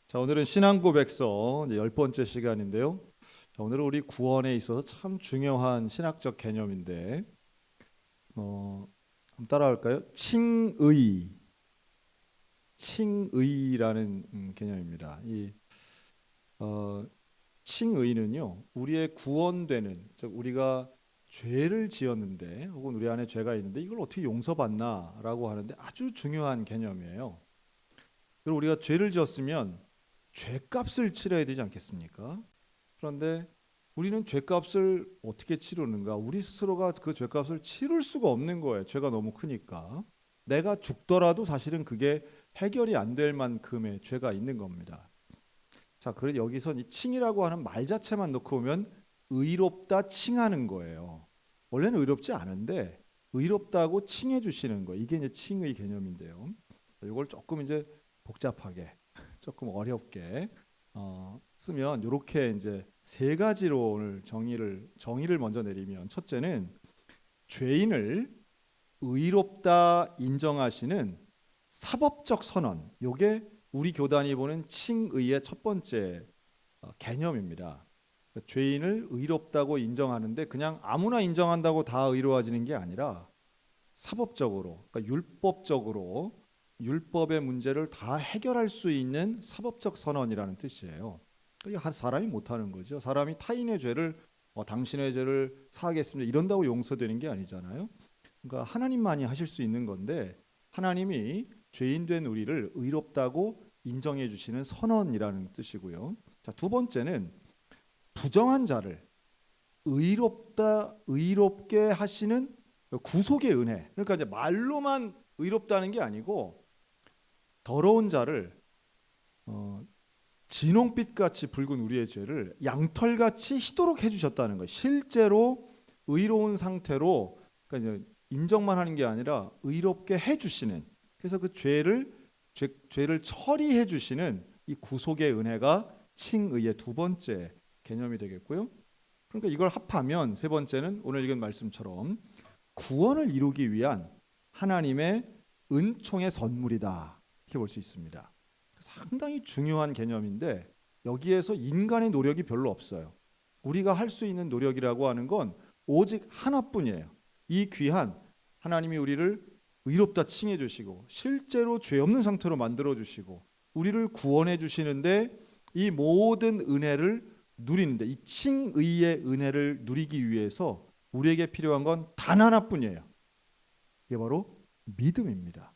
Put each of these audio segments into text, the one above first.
자, 오늘은 신앙고백서 이제 10번째 시간인데요. 자, 오늘은 우리 구원에 있어서 참 중요한 신학적 개념인데 한번 따라할까요? 칭의라는 개념입니다. 이 어, 칭의는요, 우리의 구원되는, 즉 우리가 죄를 지었는데 혹은 우리 안에 죄가 있는데 이걸 어떻게 용서받나라고 하는데 아주 중요한 개념이에요. 그리고 우리가 죄를 지었으면 죄값을 치러야 되지 않겠습니까? 그런데 우리는 죄값을 어떻게 치르는가? 우리 스스로가 그 죄값을 치를 수가 없는 거예요. 죄가 너무 크니까. 내가 죽더라도 사실은 그게 해결이 안 될 만큼의 죄가 있는 겁니다. 자, 그래 여기서 이 칭이라고 하는 말 자체만 놓고 보면 의롭다 칭하는 거예요. 원래는 의롭지 않은데 의롭다고 칭해 주시는 거. 이게 이제 칭의 개념인데요. 이걸 조금 이제 복잡하게 조금 어렵게 쓰면 이렇게 이제 세 가지로 오늘 정의를 먼저 내리면, 첫째는 죄인을 의롭다 인정하시는 사법적 선언. 요게 우리 교단이 보는 칭의의 첫 번째 개념입니다. 그러니까 죄인을 의롭다고 인정하는데 그냥 아무나 인정한다고 다 의로워지는 게 아니라 사법적으로, 그러니까 율법적으로 율법의 문제를 다 해결할 수 있는 사법적 선언이라는 뜻이에요. 이게 사람이 못하는 거죠. 사람이 타인의 죄를 당신의 죄를 사하겠습니다 이런다고 용서되는 게 아니잖아요. 그러니까 하나님만이 하실 수 있는 건데 하나님이 죄인된 우리를 의롭다고 인정해 주시는 선언이라는 뜻이고요. 자, 두 번째는 부정한 자를 의롭게 하시는 구속의 은혜. 그러니까 이제 말로만 의롭다는 게 아니고 더러운 자를 진홍빛 같이 붉은 우리의 죄를 양털같이 희도록 해주셨다는 거예요. 실제로 의로운 상태로, 그러니까 이제 인정만 하는 게 아니라 의롭게 해주시는. 그래서 그 죄를 처리해 주시는 이 구속의 은혜가 칭의의 두 번째 개념이 되겠고요. 그러니까 이걸 합하면 세 번째는 오늘 읽은 말씀처럼 구원을 이루기 위한 하나님의 은총의 선물이다, 이렇게 볼 수 있습니다. 상당히 중요한 개념인데 여기에서 인간의 노력이 별로 없어요. 우리가 할 수 있는 노력이라고 하는 건 오직 하나뿐이에요. 이 귀한 하나님이 우리를 의롭다 칭해 주시고 실제로 죄 없는 상태로 만들어 주시고 우리를 구원해 주시는데, 이 모든 은혜를 누리는데, 이 칭의의 은혜를 누리기 위해서 우리에게 필요한 건 단 하나뿐이에요. 이게 바로 믿음입니다.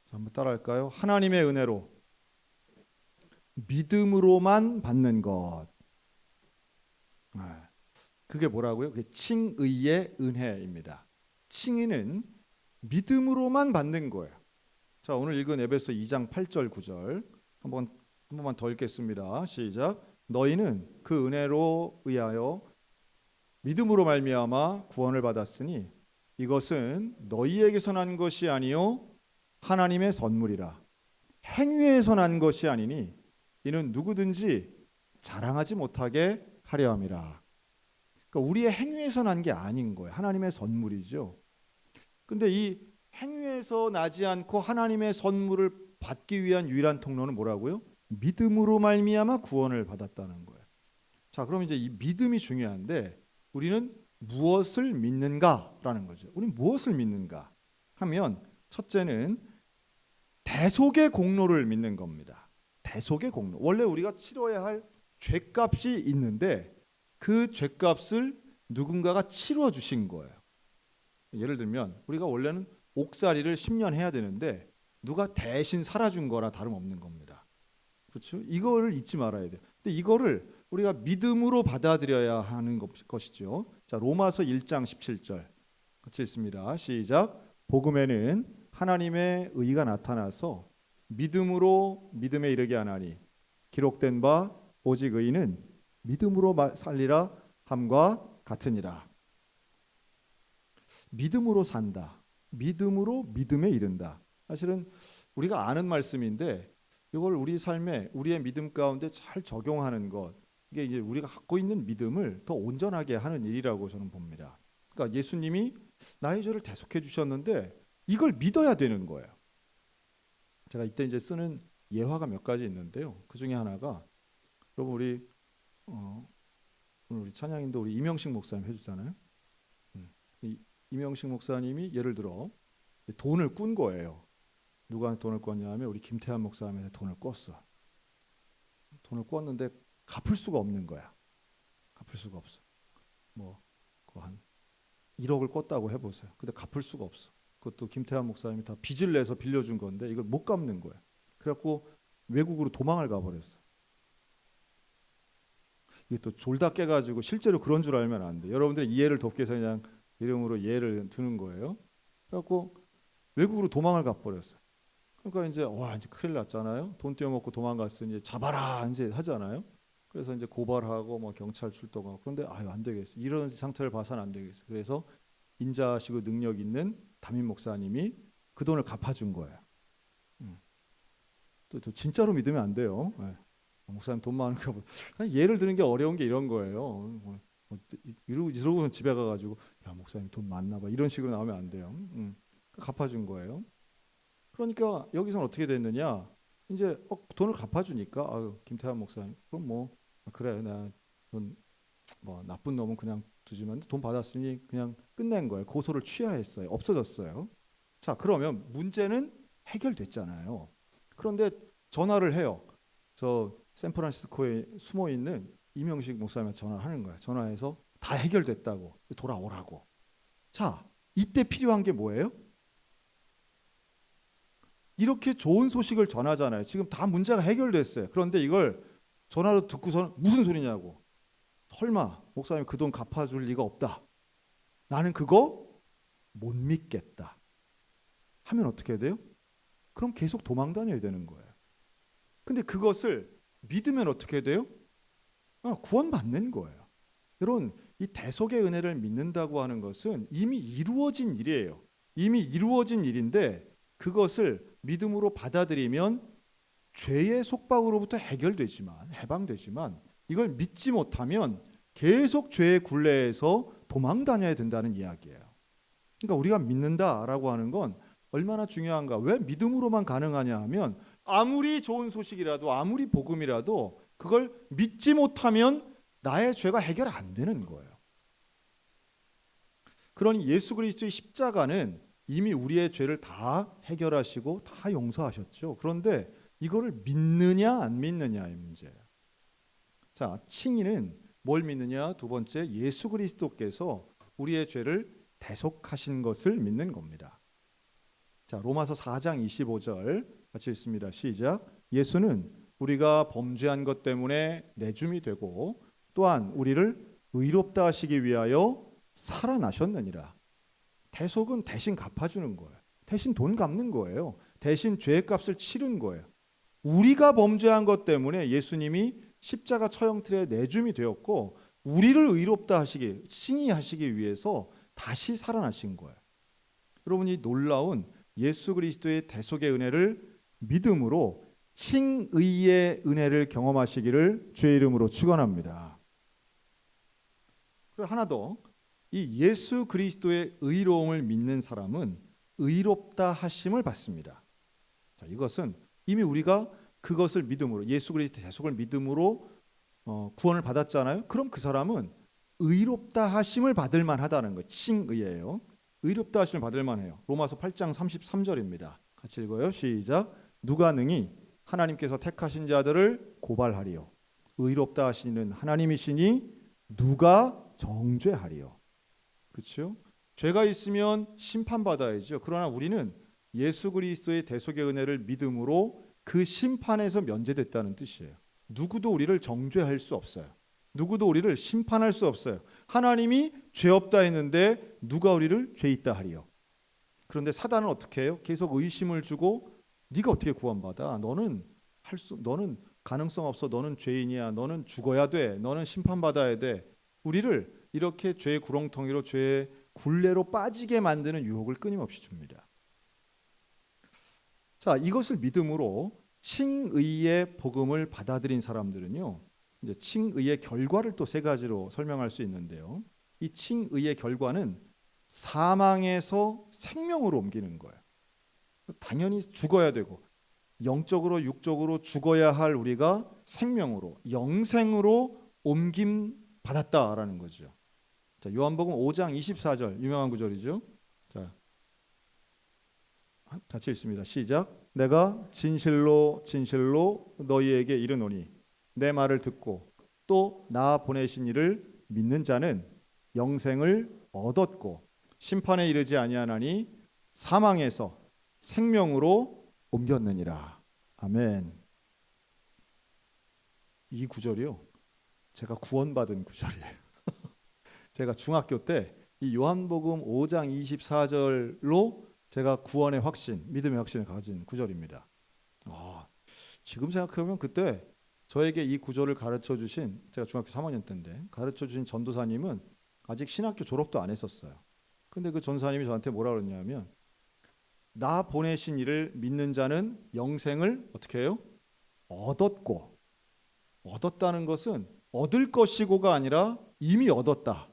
자, 한번 따라할까요? 하나님의 은혜로 믿음으로만 받는 것. 그게 뭐라고요? 그게 칭의의 은혜입니다. 칭의는 믿음으로만 받는 거예요. 자, 오늘 읽은 에베소 2장 8절 9절 한 번만 더 읽겠습니다. 시작. 너희는 그 은혜로 의하여 믿음으로 말미암아 구원을 받았으니 이것은 너희에게서 난 것이 아니요 하나님의 선물이라. 행위에서 난 것이 아니니 이는 누구든지 자랑하지 못하게 하려 함이라. 그러니까 우리의 행위에서 난 게 아닌 거예요. 하나님의 선물이죠. 근데 이 행위에서 나지 않고 하나님의 선물을 받기 위한 유일한 통로는 뭐라고요? 믿음으로 말미암아 구원을 받았다는 거예요. 자, 그럼 이제 이 믿음이 중요한데 우리는 무엇을 믿는가라는 거죠. 우리는 무엇을 믿는가 하면 첫째는 대속의 공로를 믿는 겁니다. 대속의 공로. 원래 우리가 치러야 할 죄값이 있는데 그 죄값을 누군가가 치러 주신 거예요. 예를 들면 우리가 원래는 옥살이를 10년 해야 되는데 누가 대신 살아준 거나 다름없는 겁니다. 그렇죠? 이거를 잊지 말아야 돼요. 근데 이거를 우리가 믿음으로 받아들여야 하는 것이죠. 자, 로마서 1장 17절 같이 읽습니다. 시작. 복음에는 하나님의 의가 나타나서 믿음으로 믿음에 이르게 하나니 기록된 바 오직 의인은 믿음으로 살리라 함과 같으니라. 믿음으로 산다. 믿음으로 믿음에 이른다. 사실은 우리가 아는 말씀인데 이걸 우리 삶에 우리의 믿음 가운데 잘 적용하는 것, 이게 이제 우리가 갖고 있는 믿음을 더 온전하게 하는 일이라고 저는 봅니다. 그러니까 예수님이 나의 죄를 대속해 주셨는데 이걸 믿어야 되는 거예요. 제가 이때 이제 쓰는 예화가 몇 가지 있는데요. 그 중에 하나가 여러분 오늘 우리 찬양인도 우리 이명식 목사님 해주잖아요. 이 이명식 목사님이 예를 들어 돈을 꾼 거예요. 누가 돈을 꿨냐면 우리 김태환 목사님한테 돈을 꿨어. 돈을 꿨는데 갚을 수가 없는 거야. 갚을 수가 없어. 뭐 한 1억을 꿨다고 해보세요. 근데 갚을 수가 없어. 그것도 김태환 목사님이 다 빚을 내서 빌려준 건데 이걸 못 갚는 거야. 그래갖고 외국으로 도망을 가버렸어. 이게 또 졸다 깨가지고 실제로 그런 줄 알면 안 돼. 여러분들의 이해를 돕기 위해서 그냥 이름으로 예를 두는 거예요. 그래갖고 외국으로 도망을 가버렸어. 그러니까 이제 이제 큰일 났잖아요. 돈 떼어먹고 도망갔으니 잡아라 이제 하잖아요. 그래서 이제 고발하고 뭐 경찰 출동하고 그런데 안 되겠어. 이런 상태를 봐서는 안 되겠어. 그래서 인자하시고 능력 있는 담임 목사님이 그 돈을 갚아준 거예요. 또 진짜로 믿으면 안 돼요. 목사님 돈 많은가 봐. 예를 드는 게 어려운 게 이런 거예요. 이러고서 집에 가가지고 야 목사님 돈 많나 봐 이런 식으로 나오면 안 돼요. 갚아준 거예요. 그러니까 여기서는 어떻게 됐느냐? 이제 돈을 갚아주니까 김태환 목사님 그럼 뭐 그래 나 돈 뭐 나쁜 놈은 그냥 두지만 돈 받았으니 그냥 끝낸 거예요. 고소를 취하했어요. 없어졌어요. 자 그러면 문제는 해결됐잖아요. 그런데 전화를 해요. 저 샌프란시스코에 숨어 있는 이명식 목사님한테 전화하는 거야. 전화해서 다 해결됐다고 돌아오라고. 자 이때 필요한 게 뭐예요? 이렇게 좋은 소식을 전하잖아요. 지금 다 문제가 해결됐어요. 그런데 이걸 전화로 듣고서는 무슨 소리냐고. 설마 목사님 그 돈 갚아줄 리가 없다. 나는 그거 못 믿겠다. 하면 어떻게 해야 돼요? 그럼 계속 도망 다녀야 되는 거예요. 근데 그것을 믿으면 어떻게 돼요? 구원받는 거예요. 여러분 이 대속의 은혜를 믿는다고 하는 것은 이미 이루어진 일이에요. 이미 이루어진 일인데 그것을 믿음으로 받아들이면 죄의 속박으로부터 해방되지만 이걸 믿지 못하면 계속 죄의 굴레에서 도망 다녀야 된다는 이야기예요. 그러니까 우리가 믿는다라고 하는 건 얼마나 중요한가. 왜 믿음으로만 가능하냐 하면 아무리 좋은 소식이라도 아무리 복음이라도 그걸 믿지 못하면 나의 죄가 해결 안 되는 거예요. 그러니 예수 그리스도의 십자가는 이미 우리의 죄를 다 해결하시고 다 용서하셨죠. 그런데 이거를 믿느냐 안 믿느냐의 문제예요. 자, 칭의는 뭘 믿느냐? 두 번째, 예수 그리스도께서 우리의 죄를 대속하신 것을 믿는 겁니다. 자, 로마서 4장 25절 같이 읽습니다. 시작. 예수는 우리가 범죄한 것 때문에 내줌이 되고 또한 우리를 의롭다 하시기 위하여 살아나셨느니라. 대속은 대신 갚아주는 거예요. 대신 돈 갚는 거예요. 대신 죄값을 치른 거예요. 우리가 범죄한 것 때문에 예수님이 십자가 처형틀에 내줌이 되었고 우리를 의롭다 하시기, 칭의하시기 위해서 다시 살아나신 거예요. 여러분이 놀라운 예수 그리스도의 대속의 은혜를 믿음으로 칭의의 은혜를 경험하시기를 주의 이름으로 축원합니다. 그리고 하나 더, 이 예수 그리스도의 의로움을 믿는 사람은 의롭다 하심을 받습니다. 자, 이것은 이미 우리가 그것을 믿음으로 예수 그리스도의 대속을 믿음으로 구원을 받았잖아요. 그럼 그 사람은 의롭다 하심을 받을 만하다는 거. 칭의예요. 의롭다 하심을 받을 만해요. 로마서 8장 33절입니다. 같이 읽어요. 시작. 누가 능히 하나님께서 택하신 자들을 고발하리요. 의롭다 하시는 하나님이시니 누가 정죄하리요. 그렇죠? 죄가 있으면 심판받아야죠. 그러나 우리는 예수 그리스도의 대속의 은혜를 믿음으로 그 심판에서 면제됐다는 뜻이에요. 누구도 우리를 정죄할 수 없어요. 누구도 우리를 심판할 수 없어요. 하나님이 죄 없다 했는데 누가 우리를 죄 있다 하리요. 그런데 사단은 어떻게 해요? 계속 의심을 주고 네가 어떻게 구원받아? 너는 가능성 없어. 너는 죄인이야. 너는 죽어야 돼. 너는 심판받아야 돼. 우리를 이렇게 죄의 구렁텅이로 죄의 굴레로 빠지게 만드는 유혹을 끊임없이 줍니다. 자, 이것을 믿음으로 칭의의 복음을 받아들인 사람들은요, 이제 칭의의 결과를 또 세 가지로 설명할 수 있는데요. 이 칭의의 결과는 사망에서 생명으로 옮기는 거예요. 당연히 죽어야 되고 영적으로 육적으로 죽어야 할 우리가 생명으로 영생으로 옮김 받았다라는 거죠. 자, 요한복음 5장 24절 유명한 구절이죠. 자, 같이 읽습니다. 시작. 내가 진실로 진실로 너희에게 이르노니 내 말을 듣고 또 나 보내신 이를 믿는 자는 영생을 얻었고 심판에 이르지 아니하나니 사망에서 생명으로 옮겼느니라. 아멘. 이 구절이요, 제가 구원받은 구절이에요. 제가 중학교 때 이 요한복음 5장 24절로 제가 구원의 확신, 믿음의 확신을 가진 구절입니다. 지금 생각해보면 그때 저에게 이 구절을 가르쳐 주신, 제가 중학교 3학년 때인데 가르쳐 주신 전도사님은 아직 신학교 졸업도 안 했었어요. 근데 그 전도사님이 저한테 뭐라 그러냐면, 나 보내신 이를 믿는 자는 영생을 어떻게 해요? 얻었고, 얻었다는 것은 얻을 것이고가 아니라 이미 얻었다.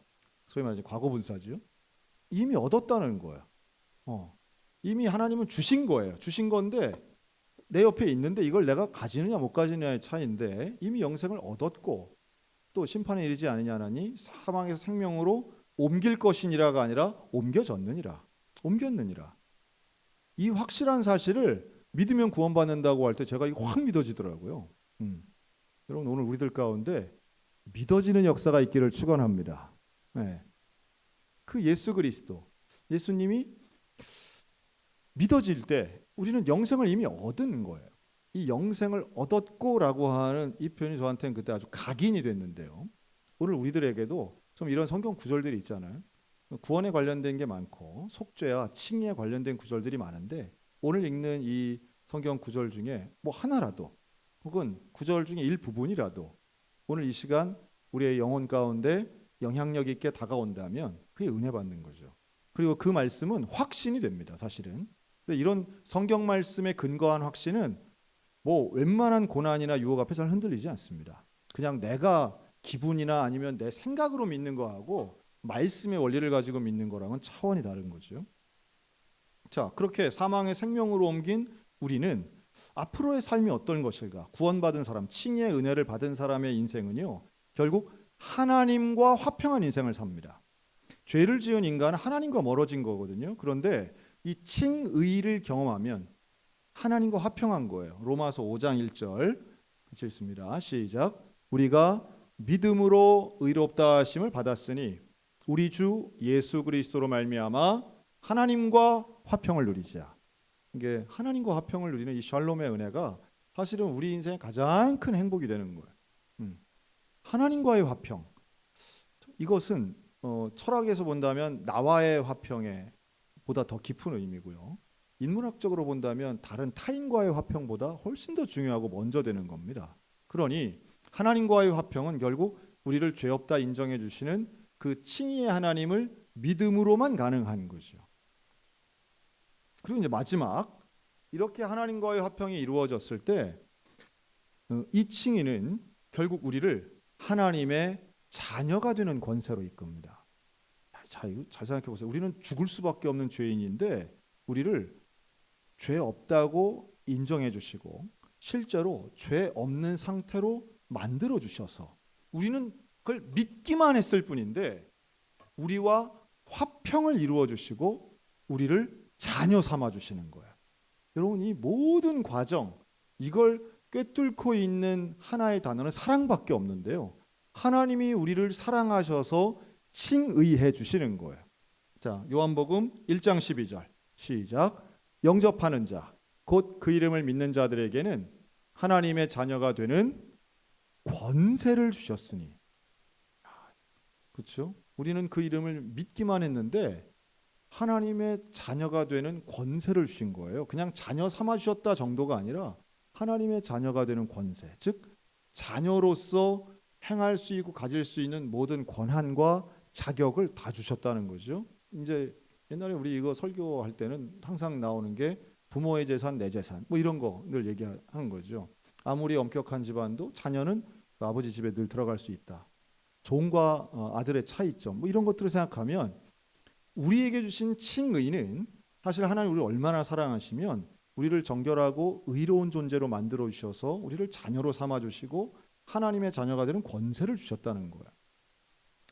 소위 말하는 과거분사죠. 이미 얻었다는 거예요. 이미 하나님은 주신 거예요. 주신 건데 내 옆에 있는데 이걸 내가 가지느냐 못 가지느냐의 차이인데, 이미 영생을 얻었고 또 심판에 이르지 않으냐니 사망에서 생명으로 옮길 것이니라가 아니라 옮겨졌느니라. 옮겼느니라. 이 확실한 사실을 믿으면 구원받는다고 할 때 제가 이거 확 믿어지더라고요. 여러분, 오늘 우리들 가운데 믿어지는 역사가 있기를 축원합니다. 네. 그 예수 그리스도, 예수님이 믿어질 때 우리는 영생을 이미 얻은 거예요. 이 영생을 얻었고라고 하는 이 표현이 저한테는 그때 아주 각인이 됐는데요. 오늘 우리들에게도 좀 이런 성경 구절들이 있잖아요. 구원에 관련된 게 많고 속죄와 칭의에 관련된 구절들이 많은데, 오늘 읽는 이 성경 구절 중에 뭐 하나라도 혹은 구절 중에 일부분이라도 오늘 이 시간 우리의 영혼 가운데 영향력 있게 다가온다면 그게 은혜 받는 거죠. 그리고 그 말씀은 확신이 됩니다. 사실은 이런 성경 말씀에 근거한 확신은 뭐 웬만한 고난이나 유혹 앞에 잘 흔들리지 않습니다. 그냥 내가 기분이나 아니면 내 생각으로 믿는 거하고 말씀의 원리를 가지고 믿는 거랑은 차원이 다른 거죠. 자, 그렇게 사망의 생명으로 옮긴 우리는 앞으로의 삶이 어떤 것일까? 구원받은 사람, 칭의의 은혜를 받은 사람의 인생은요, 결국 하나님과 화평한 인생을 삽니다. 죄를 지은 인간은 하나님과 멀어진 거거든요. 그런데 이 칭의를 경험하면 하나님과 화평한 거예요. 로마서 5장 1절 같이 읽습니다. 시작. 우리가 믿음으로 의롭다 하심을 받았으니 우리 주 예수 그리스도로 말미암아 하나님과 화평을 누리자. 이게 하나님과 화평을 누리는 이 샬롬의 은혜가 사실은 우리 인생의 가장 큰 행복이 되는 거예요. 하나님과의 화평. 이것은 철학에서 본다면 나와의 화평에 보다 더 깊은 의미고요. 인문학적으로 본다면 다른 타인과의 화평보다 훨씬 더 중요하고 먼저 되는 겁니다. 그러니 하나님과의 화평은 결국 우리를 죄 없다 인정해 주시는 그 칭의의 하나님을 믿음으로만 가능한 거죠. 그리고 이제 마지막, 이렇게 하나님과의 화평이 이루어졌을 때 이 칭의는 결국 우리를 하나님의 자녀가 되는 권세로 이끕니다. 자, 이거 잘 생각해 보세요. 우리는 죽을 수밖에 없는 죄인인데 우리를 죄 없다고 인정해 주시고 실제로 죄 없는 상태로 만들어 주셔서 우리는 그걸 믿기만 했을 뿐인데 우리와 화평을 이루어 주시고 우리를 자녀 삼아 주시는 거예요. 여러분, 이 모든 과정, 이걸 꿰뚫고 있는 하나의 단어는 사랑밖에 없는데요. 하나님이 우리를 사랑하셔서 칭의해 주시는 거예요. 자, 요한복음 1장 12절 시작. 영접하는 자, 곧 그 이름을 믿는 자들에게는 하나님의 자녀가 되는 권세를 주셨으니. 그렇죠? 우리는 그 이름을 믿기만 했는데 하나님의 자녀가 되는 권세를 주신 거예요. 그냥 자녀 삼아 주셨다 정도가 아니라 하나님의 자녀가 되는 권세, 즉 자녀로서 행할 수 있고 가질 수 있는 모든 권한과 자격을 다 주셨다는 거죠. 이제 옛날에 우리 이거 설교할 때는 항상 나오는 게 부모의 재산, 내 재산, 뭐 이런 거 늘 얘기하는 거죠. 아무리 엄격한 집안도 자녀는 그 아버지 집에 늘 들어갈 수 있다. 종과 아들의 차이점, 뭐 이런 것들을 생각하면 우리에게 주신 칭의는 사실 하나님 우리를 얼마나 사랑하시면 우리를 정결하고 의로운 존재로 만들어 주셔서 우리를 자녀로 삼아 주시고 하나님의 자녀가 되는 권세를 주셨다는 거예요.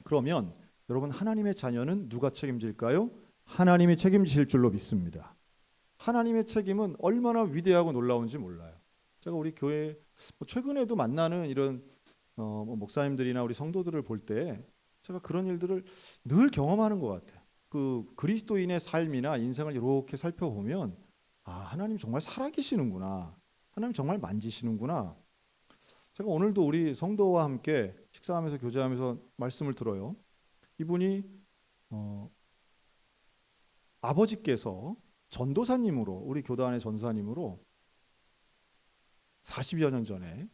그러면 여러분, 하나님의 자녀는 누가 책임질까요? 하나님이 책임지실 줄로 믿습니다. 하나님의 책임은 얼마나 위대하고 놀라운지 몰라요. 제가 우리 교회 최근에도 만나는 이런 목사님들이나 우리 성도들을 볼 때 제가 그런 일들을 늘 경험하는 것 같아요. 그 그리스도인의 삶이나 인생을 이렇게 살펴보면 하나님 정말 살아계시는구나. 하나님 정말 만지시는구나. 제가 오늘도 우리 성도와 함께 식사하면서 교제하면서 말씀을 들어요. 이분이 아버지께서 전도사님으로, 우리 교단의 전도사님으로 40여 년 전에,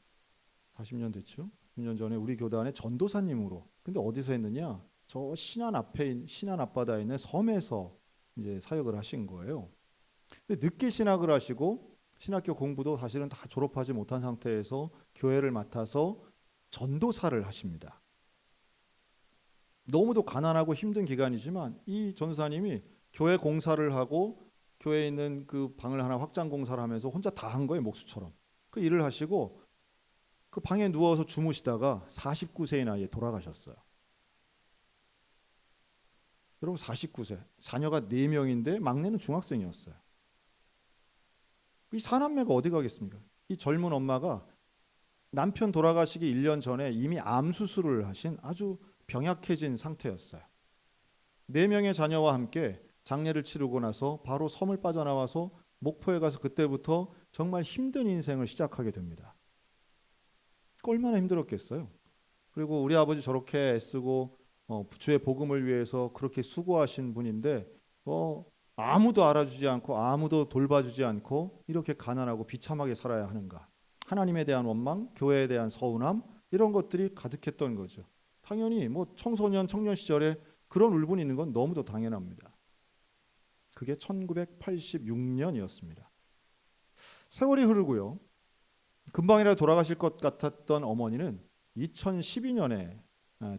40년 됐죠? 10년 전에 우리 교단의 전도사님으로. 근데 어디서 했느냐? 저 신안 앞바다에 있는 섬에서 이제 사역을 하신 거예요. 근데 늦게 신학을 하시고 신학교 공부도 사실은 다 졸업하지 못한 상태에서 교회를 맡아서 전도사를 하십니다. 너무도 가난하고 힘든 기간이지만 이 전도사님이 교회 공사를 하고 교회에 있는 그 방을 하나 확장 공사를 하면서 혼자 다 한 거예요, 목수처럼. 그 일을 하시고 그 방에 누워서 주무시다가 49세의 나이에 돌아가셨어요. 여러분, 49세, 자녀가 4명인데 막내는 중학생이었어요. 이 사남매가 어디 가겠습니까? 이 젊은 엄마가 남편 돌아가시기 1년 전에 이미 암 수술을 하신 아주 병약해진 상태였어요. 4명의 자녀와 함께 장례를 치르고 나서 바로 섬을 빠져나와서 목포에 가서 그때부터 정말 힘든 인생을 시작하게 됩니다. 얼마나 힘들었겠어요. 그리고 우리 아버지 저렇게 애쓰고 주의 복음을 위해서 그렇게 수고하신 분인데 아무도 알아주지 않고 아무도 돌봐주지 않고 이렇게 가난하고 비참하게 살아야 하는가. 하나님에 대한 원망, 교회에 대한 서운함, 이런 것들이 가득했던 거죠. 당연히 청소년, 청년 시절에 그런 울분이 있는 건 너무도 당연합니다. 그게 1986년이었습니다. 세월이 흐르고요. 금방이라도 돌아가실 것 같았던 어머니는 2012년에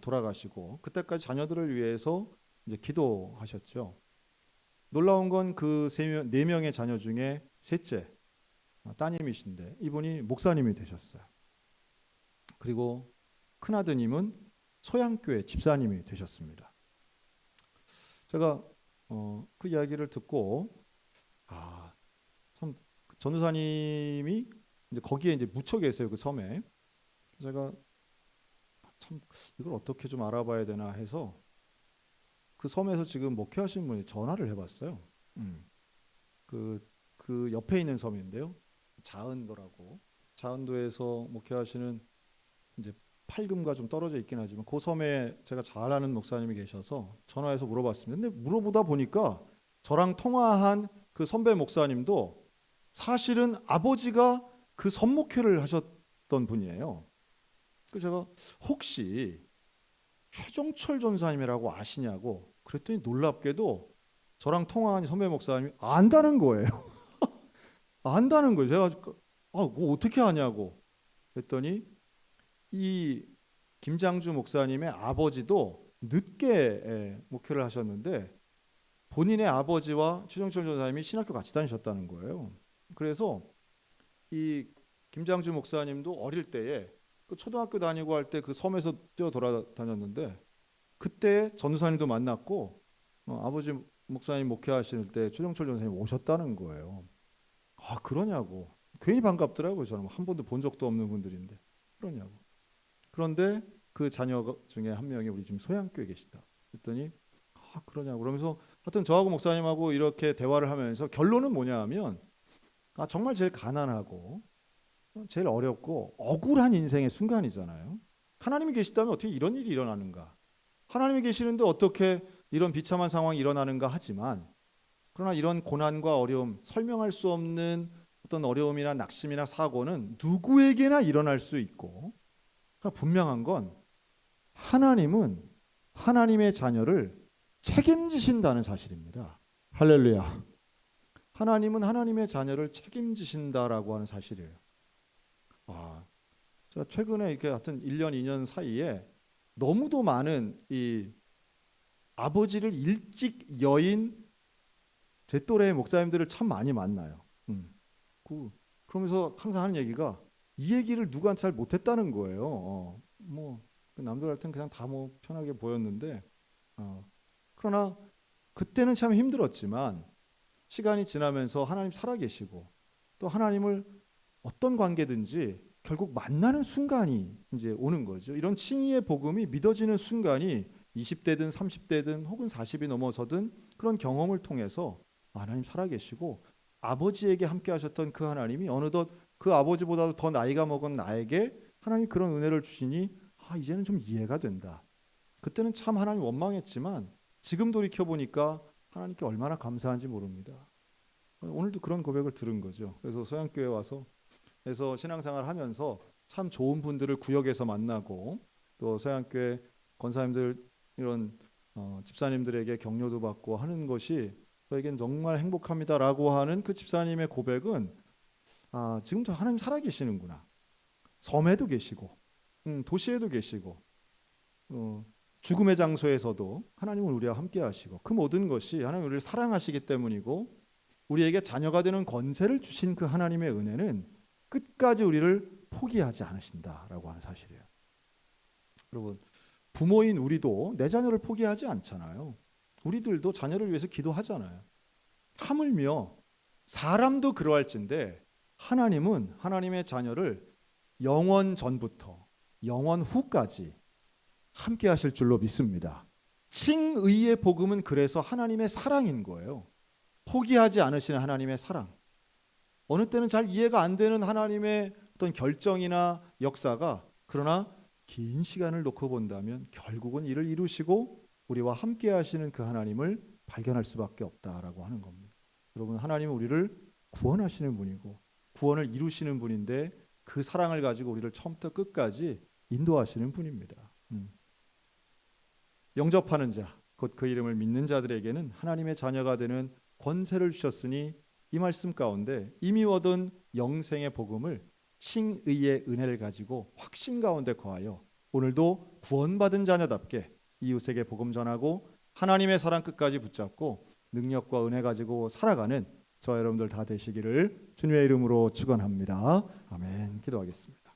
돌아가시고 그때까지 자녀들을 위해서 이제 기도하셨죠. 놀라운 건 그 4명의 자녀 중에 셋째 따님이신데 이분이 목사님이 되셨어요. 그리고 큰아드님은 소양교회 집사님이 되셨습니다. 제가 그 이야기를 듣고 참 전도사님이 이제 거기에 이제 묻혀 계세요, 그 섬에. 제가 참 이걸 어떻게 좀 알아봐야 되나 해서 그 섬에서 지금 목회하시는 분이 전화를 해봤어요. 그 옆에 있는 섬인데요, 자은도라고. 자은도에서 목회하시는 이제 팔금과 좀 떨어져 있긴 하지만 그 섬에 제가 잘 아는 목사님이 계셔서 전화해서 물어봤습니다. 근데 물어보다 보니까 저랑 통화한 그 선배 목사님도 사실은 아버지가 그 섬목회를 하셨던 분이에요. 그래서 제가 혹시 최종철 전사님이라고 아시냐고 그랬더니 놀랍게도 저랑 통화한 선배 목사님이 안다는 거예요. 안다는 거예요. 제가 그거 어떻게 아냐고 그랬더니 이 김장주 목사님의 아버지도 늦게 목회를 하셨는데 본인의 아버지와 최종철 전사님이 신학교 같이 다니셨다는 거예요. 그래서 이 김장주 목사님도 어릴 때에 그 초등학교 다니고 할 때 그 섬에서 뛰어 돌아다녔는데 그때 전도사님도 만났고 아버지 목사님 목회하실 때 최종철 전사님 오셨다는 거예요. 그러냐고. 괜히 반갑더라고요. 저는 한 번도 본 적도 없는 분들인데 그러냐고. 그런데 그 자녀 중에 한 명이 우리 지금 소양교에 계시다. 그랬더니 그러냐고. 그러면서 하여튼 저하고 목사님하고 이렇게 대화를 하면서 결론은 뭐냐 하면 정말 제일 가난하고 제일 어렵고 억울한 인생의 순간이잖아요. 하나님이 계시다면 어떻게 이런 일이 일어나는가? 하나님이 계시는데 어떻게 이런 비참한 상황이 일어나는가 하지만 그러나 이런 고난과 어려움, 설명할 수 없는 어떤 어려움이나 낙심이나 사고는 누구에게나 일어날 수 있고 분명한 건 하나님은 하나님의 자녀를 책임지신다는 사실입니다. 할렐루야. 하나님은 하나님의 자녀를 책임지신다라고 하는 사실이에요. 제가 최근에 이렇게 하여튼 1년, 2년 사이에 너무도 많은 이 아버지를 일찍 여인 제 또래의 목사님들을 참 많이 만나요. 그러면서 항상 하는 얘기가 이 얘기를 누구한테 잘 못했다는 거예요. 그 남들한테는 그냥 다 뭐 편하게 보였는데 그러나 그때는 참 힘들었지만 시간이 지나면서 하나님 살아계시고 또 하나님을 어떤 관계든지 결국 만나는 순간이 이제 오는 거죠. 이런 칭의의 복음이 믿어지는 순간이 20대든 30대든 혹은 40이 넘어서든 그런 경험을 통해서 하나님 살아계시고 아버지에게 함께 하셨던 그 하나님이 어느덧 그 아버지보다도 더 나이가 먹은 나에게 하나님 그런 은혜를 주시니 이제는 좀 이해가 된다. 그때는 참 하나님 원망했지만 지금 돌이켜 보니까 하나님께 얼마나 감사한지 모릅니다. 오늘도 그런 고백을 들은 거죠. 그래서 소양교회 와서 그래서 신앙생활 하면서 참 좋은 분들을 구역에서 만나고 또 소양교회 권사님들 이런 집사님들에게 격려도 받고 하는 것이 저에겐 정말 행복합니다라고 하는 그 집사님의 고백은 지금도 하나님 살아계시는구나. 섬에도 계시고 도시에도 계시고 죽음의 장소에서도 하나님은 우리와 함께 하시고 그 모든 것이 하나님 우리를 사랑하시기 때문이고 우리에게 자녀가 되는 권세를 주신 그 하나님의 은혜는 끝까지 우리를 포기하지 않으신다라고 하는 사실이에요. 여러분, 부모인 우리도 내 자녀를 포기하지 않잖아요. 우리들도 자녀를 위해서 기도하잖아요. 하물며 사람도 그러할진데 하나님은 하나님의 자녀를 영원 전부터 영원 후까지 함께 하실 줄로 믿습니다. 칭의의 복음은 그래서 하나님의 사랑인 거예요. 포기하지 않으시는 하나님의 사랑. 어느 때는 잘 이해가 안 되는 하나님의 어떤 결정이나 역사가 그러나 긴 시간을 놓고 본다면 결국은 이를 이루시고 우리와 함께 하시는 그 하나님을 발견할 수밖에 없다라고 하는 겁니다. 여러분, 하나님은 우리를 구원하시는 분이고 구원을 이루시는 분인데 그 사랑을 가지고 우리를 처음부터 끝까지 인도하시는 분입니다. 영접하는 자, 곧 그 이름을 믿는 자들에게는 하나님의 자녀가 되는 권세를 주셨으니 이 말씀 가운데 이미 얻은 영생의 복음을 칭의의 은혜를 가지고 확신 가운데 거하여 오늘도 구원받은 자녀답게 이웃에게 복음 전하고 하나님의 사랑 끝까지 붙잡고 능력과 은혜 가지고 살아가는 저와 여러분들 다 되시기를 주님의 이름으로 축원합니다. 아멘. 기도하겠습니다.